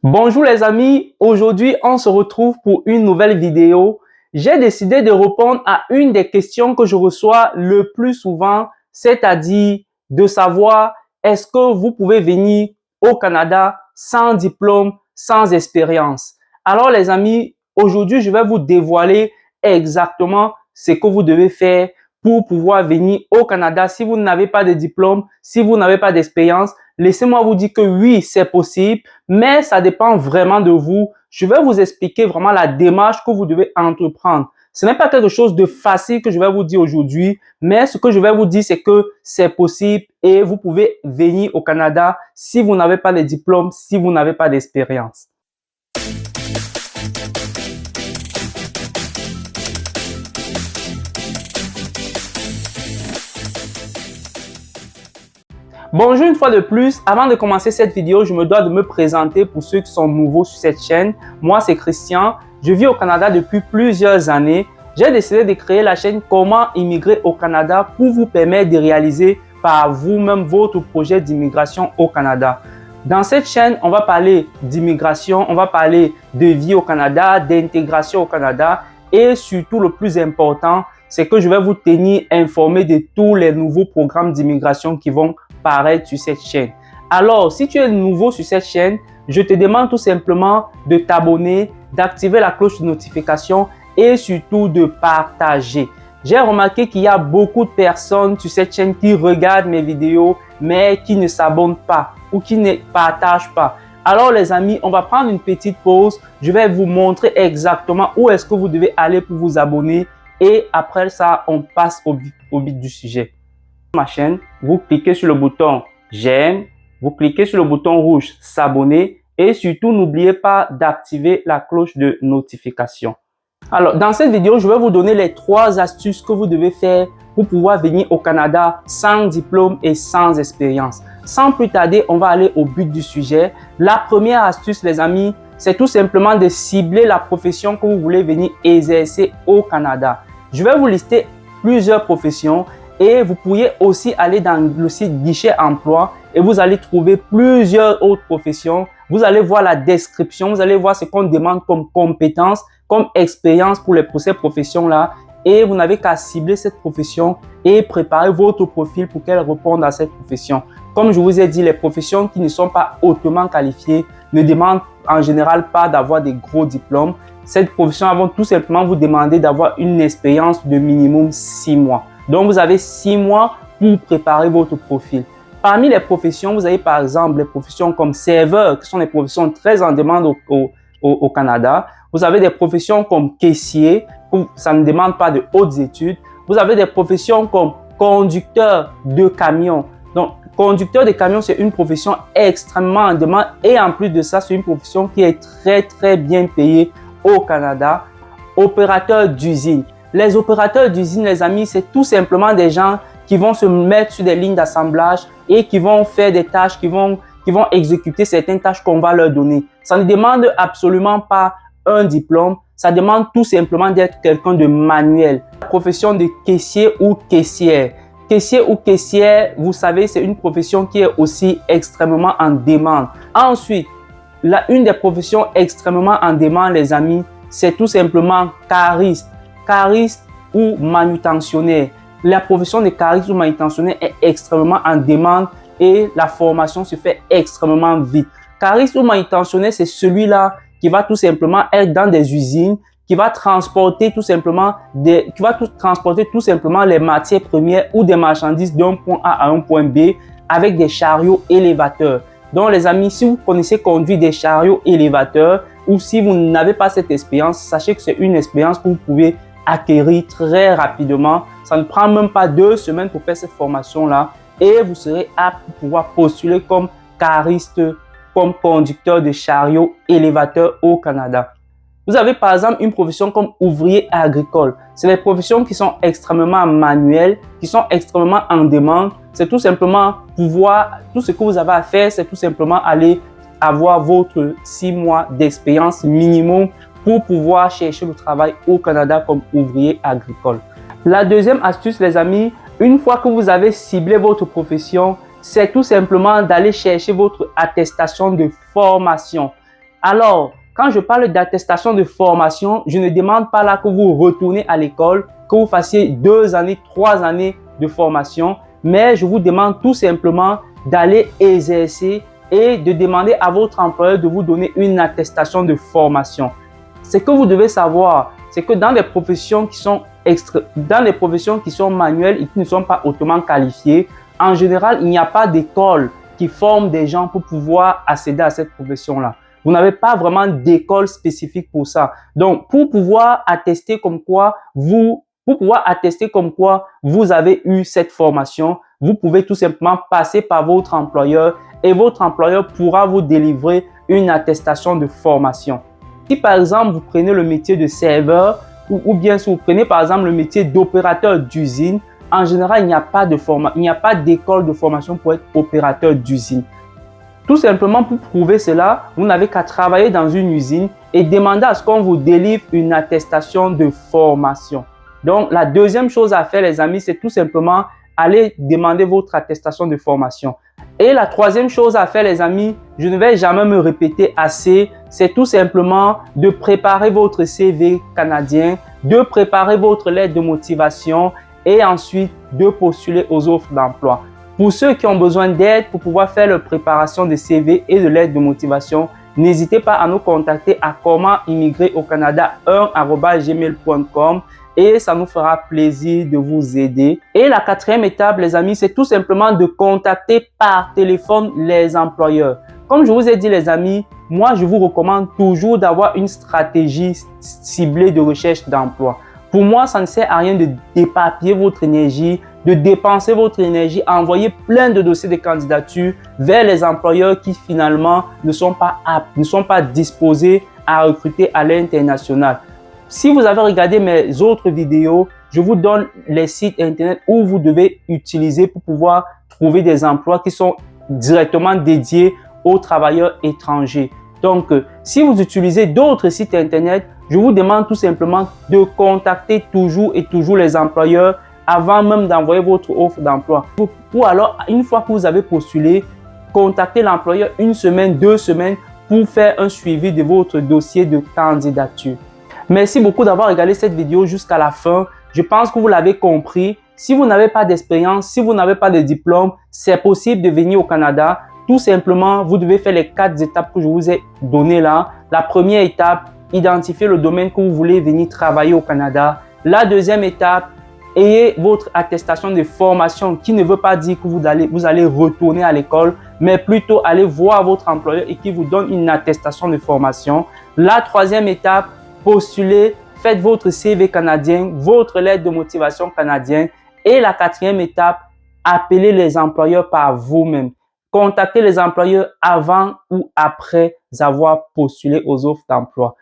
Bonjour les amis, aujourd'hui on se retrouve pour une nouvelle vidéo. J'ai décidé de répondre à une des questions que je reçois le plus souvent, c'est-à-dire de savoir est-ce que vous pouvez venir au Canada sans diplôme, sans expérience. Alors les amis, aujourd'hui je vais vous dévoiler exactement ce que vous devez faire pour pouvoir venir au Canada si vous n'avez pas de diplôme, si vous n'avez pas d'expérience. Laissez-moi vous dire que oui, c'est possible, mais ça dépend vraiment de vous. Je vais vous expliquer vraiment la démarche que vous devez entreprendre. Ce n'est pas quelque chose de facile que je vais vous dire aujourd'hui, mais ce que je vais vous dire, c'est que c'est possible et vous pouvez venir au Canada si vous n'avez pas de diplôme, si vous n'avez pas d'expérience. Bonjour une fois de plus, avant de commencer cette vidéo, je me dois de me présenter pour ceux qui sont nouveaux sur cette chaîne. Moi, c'est Christian, je vis au Canada depuis plusieurs années. J'ai décidé de créer la chaîne Comment immigrer au Canada pour vous permettre de réaliser par vous-même votre projet d'immigration au Canada. Dans cette chaîne, on va parler d'immigration, on va parler de vie au Canada, d'intégration au Canada et surtout le plus important, c'est que je vais vous tenir informé de tous les nouveaux programmes d'immigration qui vont paraître sur cette chaîne. Alors, si tu es nouveau sur cette chaîne, je te demande tout simplement de t'abonner, d'activer la cloche de notification et surtout de partager. J'ai remarqué qu'il y a beaucoup de personnes sur cette chaîne qui regardent mes vidéos mais qui ne s'abonnent pas ou qui ne partagent pas. Alors les amis, on va prendre une petite pause. Je vais vous montrer exactement où est-ce que vous devez aller pour vous abonner et après ça, on passe au but du sujet. Ma chaîne, vous cliquez sur le bouton j'aime, vous cliquez sur le bouton rouge s'abonner et surtout n'oubliez pas d'activer la cloche de notification. Alors dans cette vidéo, je vais vous donner les 3 astuces que vous devez faire pour pouvoir venir au Canada sans diplôme et sans expérience. Sans plus tarder, on va aller au but du sujet. La première astuce les amis, c'est tout simplement de cibler la profession que vous voulez venir exercer au Canada. Je vais vous lister plusieurs professions. Et vous pourriez aussi aller dans le site Guichet Emploi et vous allez trouver plusieurs autres professions. Vous allez voir la description, vous allez voir ce qu'on demande comme compétences, comme expérience pour ces professions-là. Et vous n'avez qu'à cibler cette profession et préparer votre profil pour qu'elle réponde à cette profession. Comme je vous ai dit, les professions qui ne sont pas hautement qualifiées ne demandent en général pas d'avoir des gros diplômes. Cette profession va tout simplement vous demander d'avoir une expérience de minimum 6 mois. Donc, vous avez 6 mois pour préparer votre profil. Parmi les professions, vous avez par exemple les professions comme serveur, qui sont des professions très en demande au Canada. Vous avez des professions comme caissier, ça ne demande pas de hautes études. Vous avez des professions comme conducteur de camion. Donc, conducteur de camion, c'est une profession extrêmement en demande et en plus de ça, c'est une profession qui est très bien payée au Canada. Opérateur d'usine. Les opérateurs d'usine, les amis, c'est tout simplement des gens qui vont se mettre sur des lignes d'assemblage et qui vont faire des tâches, qui vont exécuter certaines tâches qu'on va leur donner. Ça ne demande absolument pas un diplôme, ça demande tout simplement d'être quelqu'un de manuel. La profession de caissier ou caissière. Caissier ou caissière, vous savez, c'est une profession qui est aussi extrêmement en demande. Ensuite, une des professions extrêmement en demande, les amis, c'est tout simplement cariste. Cariste ou manutentionnaire. La profession de cariste ou manutentionnaire est extrêmement en demande et la formation se fait extrêmement vite. Cariste ou manutentionnaire, c'est celui-là qui va tout simplement être dans des usines, qui va transporter tout simplement les matières premières ou des marchandises d'un point A à un point B avec des chariots élévateurs. Donc les amis, si vous connaissez conduire des chariots élévateurs ou si vous n'avez pas cette expérience, sachez que c'est une expérience que vous pouvez acquérir très rapidement. Ça ne prend même pas 2 semaines pour faire cette formation-là et vous serez apte pour pouvoir postuler comme cariste, comme conducteur de chariot élévateur au Canada. Vous avez par exemple une profession comme ouvrier agricole. C'est des professions qui sont extrêmement manuelles, qui sont extrêmement en demande. C'est tout simplement tout ce que vous avez à faire, c'est tout simplement aller avoir votre 6 mois d'expérience minimum pour pouvoir chercher le travail au Canada comme ouvrier agricole. La deuxième astuce, les amis, une fois que vous avez ciblé votre profession, c'est tout simplement d'aller chercher votre attestation de formation. Alors, quand je parle d'attestation de formation, je ne demande pas là que vous retournez à l'école, que vous fassiez 2 années, 3 années de formation, mais je vous demande tout simplement d'aller exercer et de demander à votre employeur de vous donner une attestation de formation. Ce que vous devez savoir, c'est que dans les professions qui sont manuelles et qui ne sont pas hautement qualifiées, en général, il n'y a pas d'école qui forme des gens pour pouvoir accéder à cette profession-là. Vous n'avez pas vraiment d'école spécifique pour ça. Donc, pour pouvoir attester comme quoi vous avez eu cette formation, vous pouvez tout simplement passer par votre employeur et votre employeur pourra vous délivrer une attestation de formation. Si par exemple, vous prenez le métier de serveur ou bien si vous prenez par exemple le métier d'opérateur d'usine, en général, il n'y a pas d'école de formation pour être opérateur d'usine. Tout simplement pour prouver cela, vous n'avez qu'à travailler dans une usine et demander à ce qu'on vous délivre une attestation de formation. Donc, la deuxième chose à faire, les amis, c'est tout simplement aller demander votre attestation de formation. Et la troisième chose à faire, les amis, je ne vais jamais me répéter assez, c'est tout simplement de préparer votre CV canadien, de préparer votre lettre de motivation et ensuite de postuler aux offres d'emploi. Pour ceux qui ont besoin d'aide pour pouvoir faire la préparation de CV et de lettre de motivation, n'hésitez pas à nous contacter à commentimmigrer-au-canada1@gmail.com et ça nous fera plaisir de vous aider. Et la quatrième étape, les amis, c'est tout simplement de contacter par téléphone les employeurs. Comme je vous ai dit, les amis, moi, je vous recommande toujours d'avoir une stratégie ciblée de recherche d'emploi. Pour moi, ça ne sert à rien de dépapier votre énergie, de dépenser votre énergie à envoyer plein de dossiers de candidature vers les employeurs qui finalement ne sont pas aptes, ne sont pas disposés à recruter à l'international. Si vous avez regardé mes autres vidéos, je vous donne les sites internet où vous devez utiliser pour pouvoir trouver des emplois qui sont directement dédiés aux travailleurs étrangers. Donc, si vous utilisez d'autres sites internet, je vous demande tout simplement de contacter toujours les employeurs avant même d'envoyer votre offre d'emploi. Ou alors, une fois que vous avez postulé, contactez l'employeur 1 semaine, 2 semaines pour faire un suivi de votre dossier de candidature. Merci beaucoup d'avoir regardé cette vidéo jusqu'à la fin. Je pense que vous l'avez compris. Si vous n'avez pas d'expérience, si vous n'avez pas de diplôme, c'est possible de venir au Canada. Tout simplement, vous devez faire les 4 étapes que je vous ai données là. La première étape, identifier le domaine que vous voulez venir travailler au Canada. La deuxième étape, ayez votre attestation de formation qui ne veut pas dire que vous allez retourner à l'école, mais plutôt aller voir votre employeur et qui vous donne une attestation de formation. La troisième étape, postulez, faites votre CV canadien, votre lettre de motivation canadienne. Et la quatrième étape, appelez les employeurs par vous-même. Contactez les employeurs avant ou après avoir postulé aux offres d'emploi.